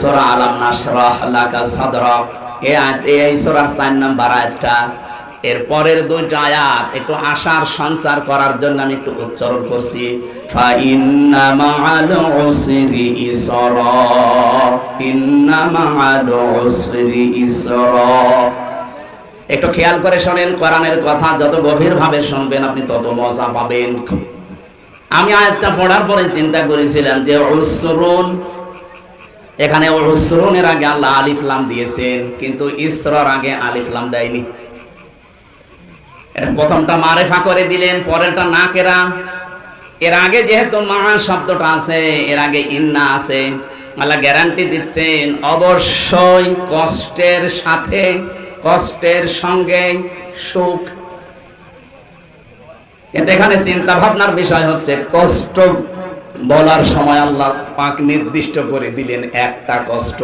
সূরা আলাম নাশরাহ লাকা সাদরাক, এই সূরার 4 নম্বর আয়াতটা, এর পরের দুইটা আয়াত একটু আশার সঞ্চার করার জন্য আমি একটু উচ্চারণ করছি। ফা ইন্না মাআল উসরি ইসরা, ইন্না মাআল উসরি ইসরা। একটু খেয়াল করে শোনেন, কোরআনের কথা যত গভীর ভাবে শুনবেন আপনি তত মজা পাবেন। আমি আয়াতটা পড়ার পরে চিন্তা করেছিলাম যে উসরুন, এখানে উসরুনের আগে আল্লাহ আলিফ লাম দিয়েছেন, কিন্তু ইসরার আগে আলিফ লাম দেয়নি। প্রথমটা মারেফা করে দিলেন, পরেরটা নাকেরা। এর আগে যেহেতু মা শব্দটা আছে, এর আগে ইন্না আছে, আল্লাহ গ্যারান্টি দিচ্ছেন অবশ্যই কষ্টের সাথে, কষ্টের সঙ্গে সুখ। কিন্তু এখানে চিন্তা ভাবনার বিষয় হচ্ছে, কষ্ট বলার সময় আল্লাহ পাক নির্দিষ্ট করে দিলেন একটা কষ্ট,